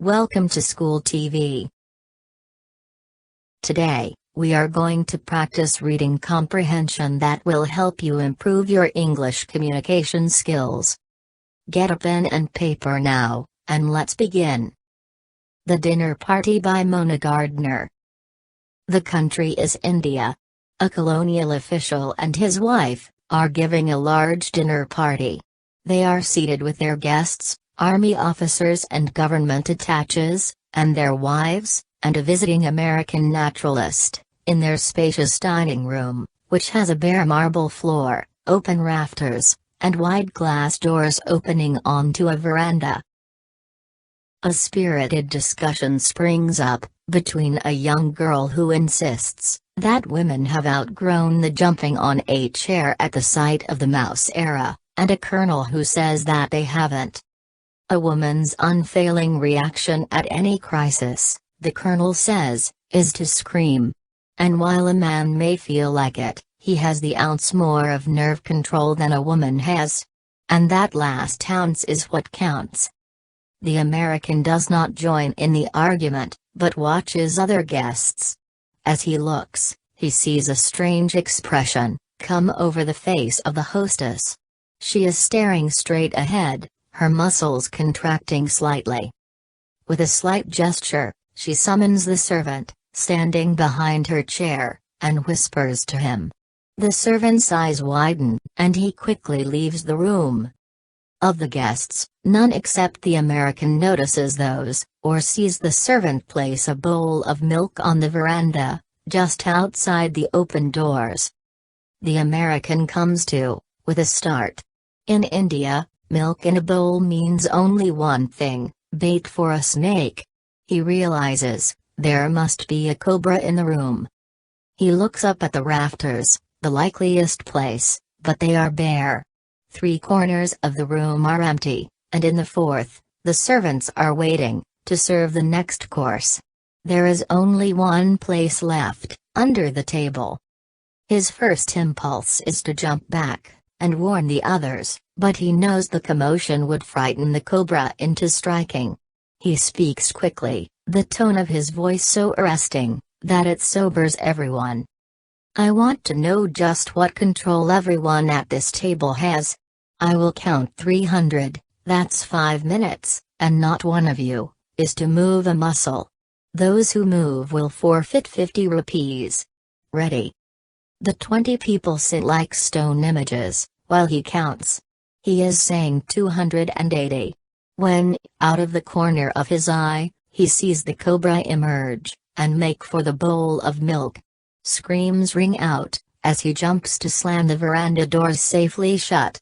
Welcome to School TV. Today, we are going to practice reading comprehension that will help you improve your English communication skills. Get a pen and paper now, and let's begin. The Dinner Party by Mona Gardner. The country is India. A colonial official and his wife are giving a large dinner party. They are seated with their guests, army officers and government attaches, and their wives, and a visiting American naturalist, in their spacious dining room, which has a bare marble floor, open rafters, and wide glass doors opening onto a veranda. A spirited discussion springs up, between a young girl who insists that women have outgrown the jumping on a chair at the sight of the mouse era, and a colonel who says that they haven't. A woman's unfailing reaction at any crisis, the colonel says, is to scream. And while a man may feel like it, he has the ounce more of nerve control than a woman has. And that last ounce is what counts. The American does not join in the argument, but watches other guests. As he looks, he sees a strange expression come over the face of the hostess. She is staring straight ahead, her muscles contracting slightly. With a slight gesture, she summons the servant, standing behind her chair, and whispers to him. The servant's eyes widen, and he quickly leaves the room. Of the guests, none except the American notices those, or sees the servant place a bowl of milk on the veranda, just outside the open doors. The American comes to, with a start. In India, milk in a bowl means only one thing: bait for a snake. He realizes, there must be a cobra in the room. He looks up at the rafters, the likeliest place, but they are bare. 3 corners of the room are empty, and in the 4th, the servants are waiting, to serve the next course. There is only one place left, under the table. His first impulse is to jump back, and warn the others, but he knows the commotion would frighten the cobra into striking. He speaks quickly, the tone of his voice so arresting, that it sobers everyone. I want to know just what control everyone at this table has. I will count 300, that's 5 minutes, and not one of you is to move a muscle. Those who move will forfeit 50 rupees. Ready? The 20 people sit like stone images, while he counts. He is saying 280. When, out of the corner of his eye, he sees the cobra emerge, and make for the bowl of milk. Screams ring out, as he jumps to slam the veranda doors safely shut.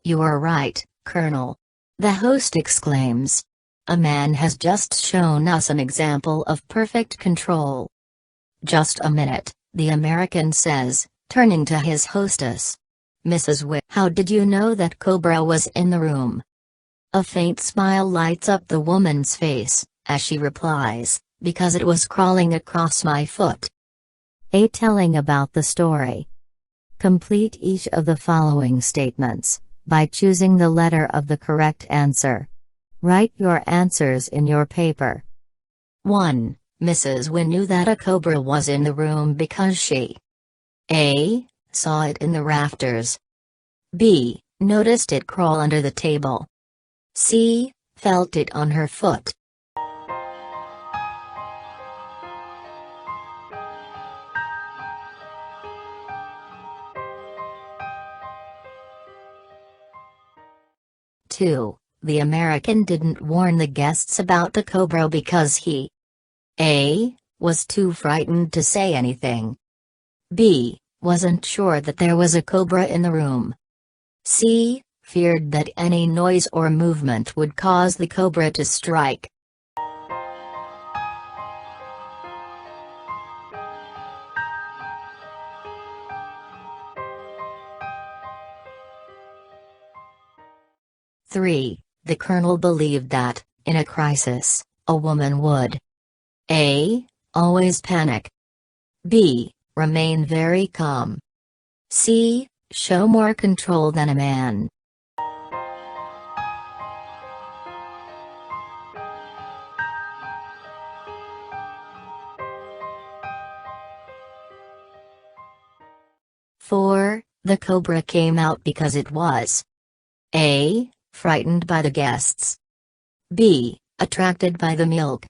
You are right, Colonel. The host exclaims. A man has just shown us an example of perfect control. Just a minute, the American says, turning to his hostess. Mrs. Wynnes, how did you know that cobra was in the room? A faint smile lights up the woman's face, as she replies, because it was crawling across my foot. A telling about the story. Complete each of the following statements, by choosing the letter of the correct answer. Write your answers in your paper. 1. Mrs. Wynne knew that a cobra was in the room because she A. Saw it in the rafters. B. Noticed it crawl under the table. C. Felt it on her foot. Two. The American didn't warn the guests about the cobra because he A. Was too frightened to say anything. B. Wasn't sure that there was a cobra in the room. C. Feared that any noise or movement would cause the cobra to strike. Three. The colonel believed that, in a crisis, a woman would A. Always panic. B. Remain very calm. C. Show more control than a man. 4. The cobra came out because it was A. Frightened by the guests. B. Attracted by the milk.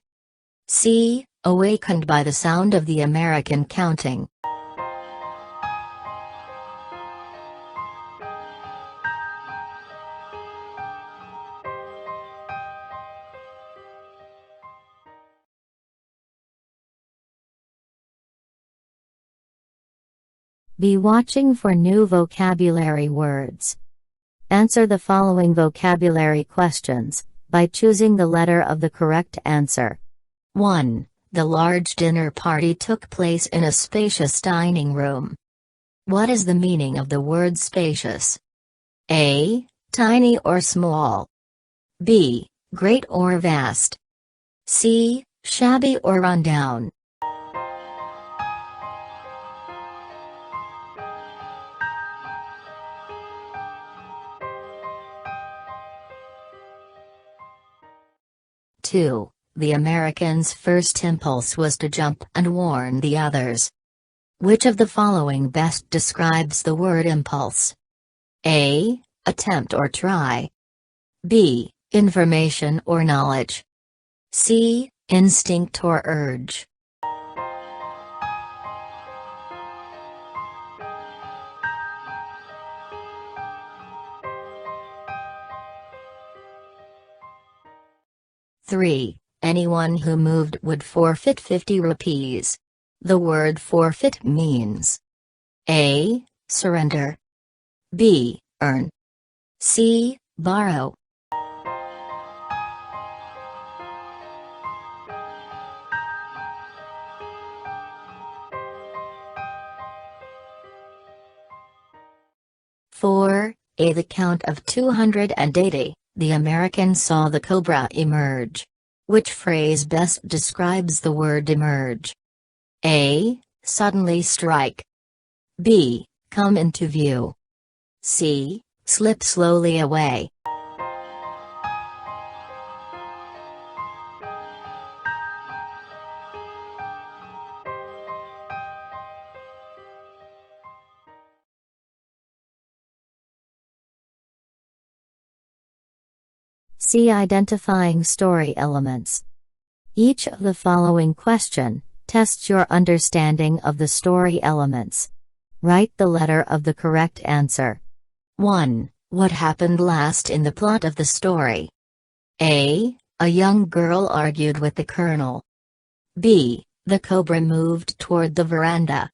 C. Awakened by the sound of the American counting. Be watching for new vocabulary words. Answer the following vocabulary questions by choosing the letter of the correct answer. 1. The large dinner party took place in a spacious dining room. What is the meaning of the word spacious? A. Tiny or small. B. Great or vast. C. Shabby or rundown. Two. The Americans' first impulse was to jump and warn the others. Which of the following best describes the word impulse? A. Attempt or try. B. Information or knowledge. C. Instinct or urge. Three. Anyone who moved would forfeit 50 rupees. The word forfeit means A. Surrender. B. Earn. C. Borrow. Four. A. The count of 280, the Americans saw the cobra emerge. Which phrase best describes the word emerge? A. Suddenly strike. B. Come into view. C. Slip slowly away. C. Identifying story elements. Each of the following question tests your understanding of the story elements. Write the letter of the correct answer. 1. What happened last in the plot of the story? A. A young girl argued with the colonel. B. The cobra moved toward the veranda.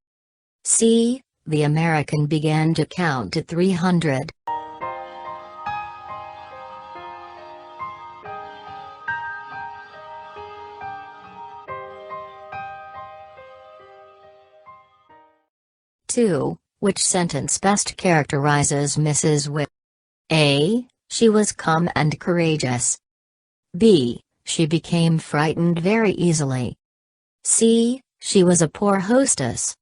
C. The American began to count to 300. Two. Which sentence best characterizes Mrs. Wynnes? A. She was calm and courageous. B. She became frightened very easily. C. She was a poor hostess.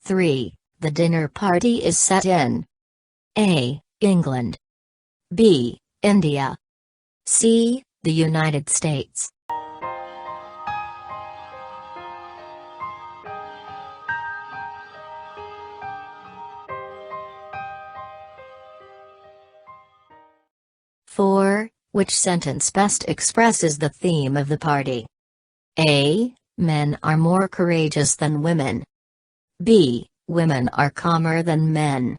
Three. The dinner party is set in A. England. B. India. C. The United States. Four. Which sentence best expresses the theme of the party? A. Men are more courageous than women. B. Women are calmer than men.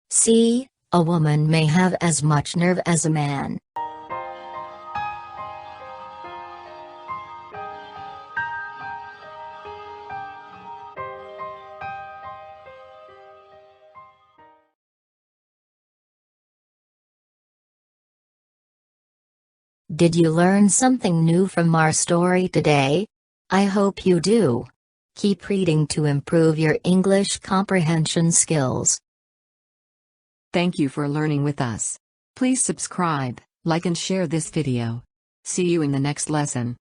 C. A woman may have as much nerve as a man. Did you learn something new from our story today? I hope you do. Keep reading to improve your English comprehension skills. Thank you for learning with us. Please subscribe, like and share this video. See you in the next lesson.